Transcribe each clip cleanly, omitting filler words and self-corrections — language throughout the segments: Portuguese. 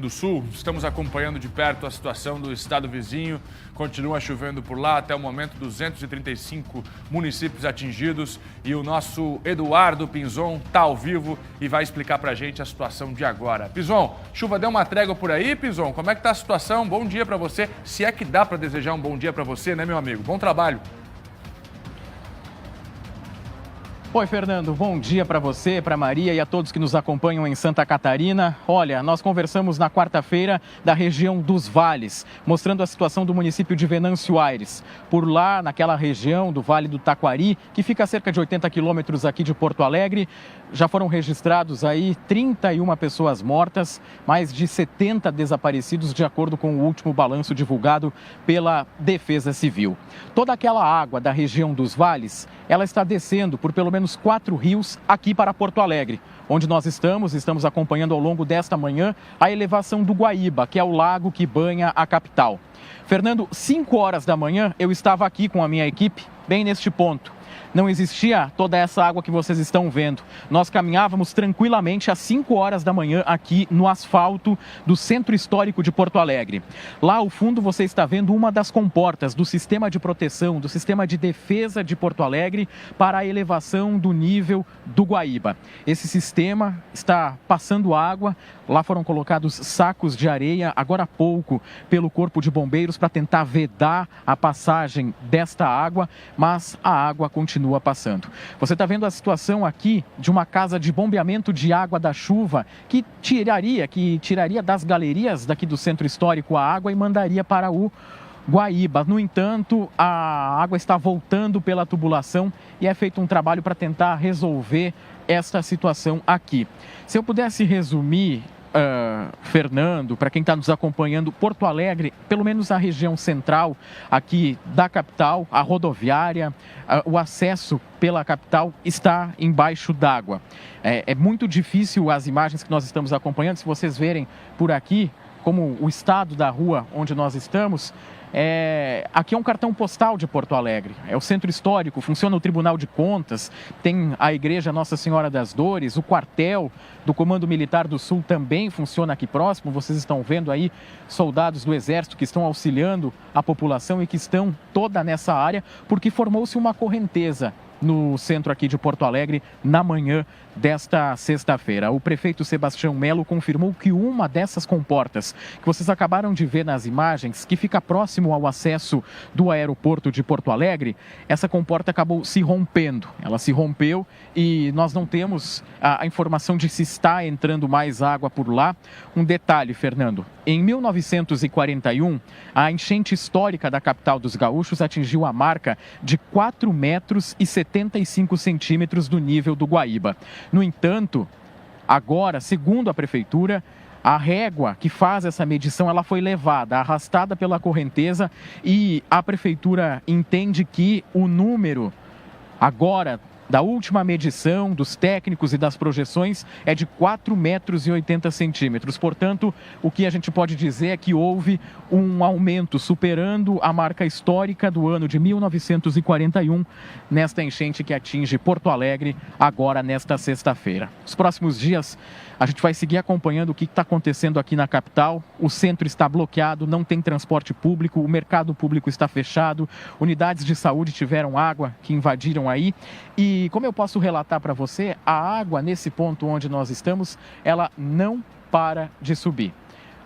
do Sul, estamos acompanhando de perto a situação do estado vizinho. Continua chovendo por lá, até o momento 235 municípios atingidos, e o nosso Eduardo Pinzon está ao vivo e vai explicar para a gente a situação de agora. Pinzon, chuva deu uma trégua por aí, Pinzon? Como é que está a situação? Bom dia para você, se é que dá para desejar um bom dia para você, né, meu amigo? Bom trabalho. Oi, Fernando, bom dia para você, para Maria e a todos que nos acompanham em Santa Catarina. Olha, nós conversamos na quarta-feira da região dos Vales, mostrando a situação do município de Venâncio Aires. Por lá, naquela região do Vale do Taquari, que fica a cerca de 80 quilômetros aqui de Porto Alegre, já foram registrados aí 31 pessoas mortas, mais de 70 desaparecidos, de acordo com o último balanço divulgado pela Defesa Civil. Toda aquela água da região dos Vales, ela está descendo por pelo menos 4 rios aqui para Porto Alegre, onde nós estamos acompanhando ao longo desta manhã a elevação do Guaíba, que é o lago que banha a capital. Fernando, 5 horas da manhã eu estava aqui com a minha equipe, bem neste ponto. Não existia toda essa água que vocês estão vendo. Nós caminhávamos tranquilamente às 5 horas da manhã aqui no asfalto do Centro Histórico de Porto Alegre. Lá ao fundo você está vendo uma das comportas do sistema de proteção, do sistema de defesa de Porto Alegre para a elevação do nível do Guaíba. Esse sistema está passando água. Lá foram colocados sacos de areia, agora há pouco, pelo Corpo de Bombeiros para tentar vedar a passagem desta água, mas a água continua passando. Você está vendo a situação aqui de uma casa de bombeamento de água da chuva que tiraria das galerias daqui do Centro Histórico a água e mandaria para o Guaíba. No entanto, a água está voltando pela tubulação e é feito um trabalho para tentar resolver esta situação aqui. Se eu pudesse resumir, Fernando, para quem está nos acompanhando, Porto Alegre, pelo menos a região central aqui da capital, a rodoviária, o acesso pela capital está embaixo d'água. É muito difícil as imagens que nós estamos acompanhando, se vocês verem por aqui, como o estado da rua onde nós estamos. Aqui é um cartão postal de Porto Alegre, é o Centro Histórico, funciona o Tribunal de Contas, tem a Igreja Nossa Senhora das Dores, o quartel do Comando Militar do Sul também funciona aqui próximo. Vocês estão vendo aí soldados do Exército que estão auxiliando a população e que estão toda nessa área, porque formou-se uma correnteza no centro aqui de Porto Alegre na manhã desta sexta-feira. O prefeito Sebastião Melo confirmou que uma dessas comportas que vocês acabaram de ver nas imagens, que fica próximo ao acesso do aeroporto de Porto Alegre, essa comporta acabou se rompendo. Ela se rompeu e nós não temos a informação de se está entrando mais água por lá. Um detalhe, Fernando, em 1941, a enchente histórica da capital dos gaúchos atingiu a marca de 4 metros e 75 centímetros do nível do Guaíba. No entanto, agora, segundo a prefeitura, a régua que faz essa medição, ela foi levada, arrastada pela correnteza, e a prefeitura entende que o número agora da última medição dos técnicos e das projeções é de 4 metros e 80 centímetros. Portanto, o que a gente pode dizer é que houve um aumento superando a marca histórica do ano de 1941 nesta enchente que atinge Porto Alegre agora nesta sexta-feira. Nos próximos dias a gente vai seguir acompanhando o que está acontecendo aqui na capital. O centro está bloqueado, não tem transporte público, o mercado público está fechado, unidades de saúde tiveram água que invadiram aí. E como eu posso relatar para você, a água nesse ponto onde nós estamos, ela não para de subir.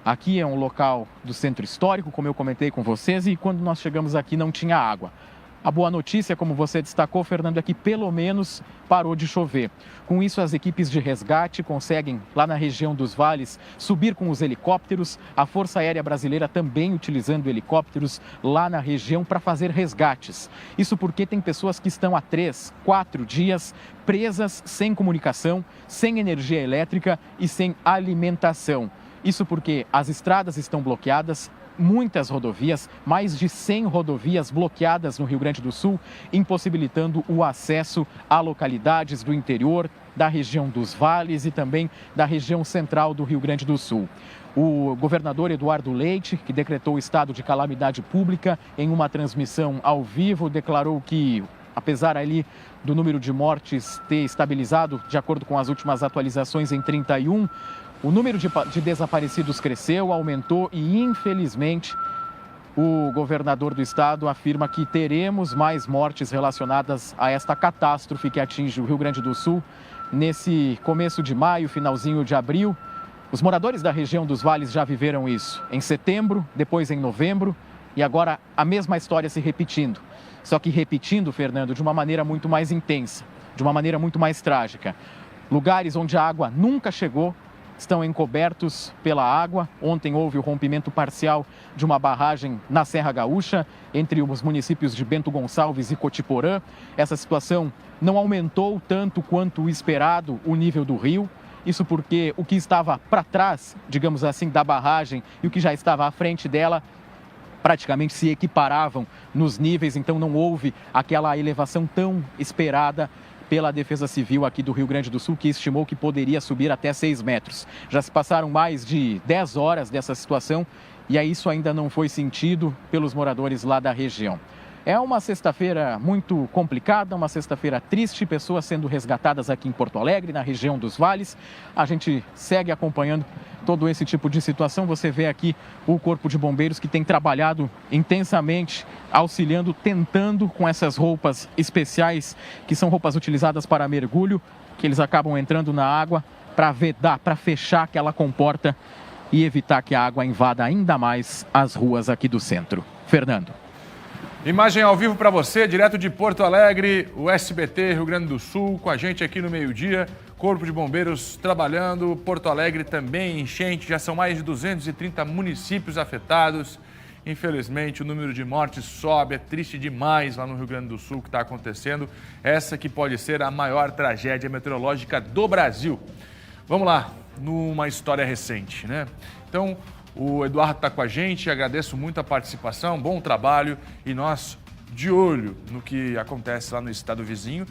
Aqui é um local do Centro Histórico, como eu comentei com vocês, e quando nós chegamos aqui não tinha água. A boa notícia, como você destacou, Fernando, é que pelo menos parou de chover. Com isso, as equipes de resgate conseguem, lá na região dos vales, subir com os helicópteros. A Força Aérea Brasileira também utilizando helicópteros lá na região para fazer resgates. Isso porque tem pessoas que estão há 3, 4 dias presas sem comunicação, sem energia elétrica e sem alimentação. Isso porque as estradas estão bloqueadas, muitas rodovias, mais de 100 rodovias bloqueadas no Rio Grande do Sul, impossibilitando o acesso a localidades do interior, da região dos vales e também da região central do Rio Grande do Sul. O governador Eduardo Leite, que decretou o estado de calamidade pública, em uma transmissão ao vivo, declarou que, apesar ali do número de mortes ter estabilizado, de acordo com as últimas atualizações, em 31, O número de desaparecidos cresceu, aumentou e, infelizmente, o governador do estado afirma que teremos mais mortes relacionadas a esta catástrofe que atinge o Rio Grande do Sul nesse começo de maio, finalzinho de abril. Os moradores da região dos vales já viveram isso em setembro, depois em novembro e agora a mesma história se repetindo. Só que repetindo, Fernando, de uma maneira muito mais intensa, de uma maneira muito mais trágica. Lugares onde a água nunca chegou estão encobertos pela água. Ontem houve o rompimento parcial de uma barragem na Serra Gaúcha, entre os municípios de Bento Gonçalves e Cotiporã. Essa situação não aumentou tanto quanto o esperado o nível do rio. Isso porque o que estava para trás, digamos assim, da barragem e o que já estava à frente dela praticamente se equiparavam nos níveis, então não houve aquela elevação tão esperada pela Defesa Civil aqui do Rio Grande do Sul, que estimou que poderia subir até 6 metros. Já se passaram mais de 10 horas dessa situação e isso ainda não foi sentido pelos moradores lá da região. É uma sexta-feira muito complicada, uma sexta-feira triste, pessoas sendo resgatadas aqui em Porto Alegre, na região dos vales. A gente segue acompanhando todo esse tipo de situação. Você vê aqui o Corpo de Bombeiros que tem trabalhado intensamente, auxiliando, tentando com essas roupas especiais, que são roupas utilizadas para mergulho, que eles acabam entrando na água para vedar, para fechar aquela comporta e evitar que a água invada ainda mais as ruas aqui do centro. Fernando. Imagem ao vivo para você, direto de Porto Alegre, o SBT Rio Grande do Sul, com a gente aqui no meio-dia. Corpo de Bombeiros trabalhando, Porto Alegre também enchente, já são mais de 230 municípios afetados. Infelizmente, o número de mortes sobe, é triste demais lá no Rio Grande do Sul o que está acontecendo. Essa que pode ser a maior tragédia meteorológica do Brasil. Vamos lá, numa história recente, né? Então, o Eduardo está com a gente, agradeço muito a participação, bom trabalho e nós de olho no que acontece lá no estado vizinho.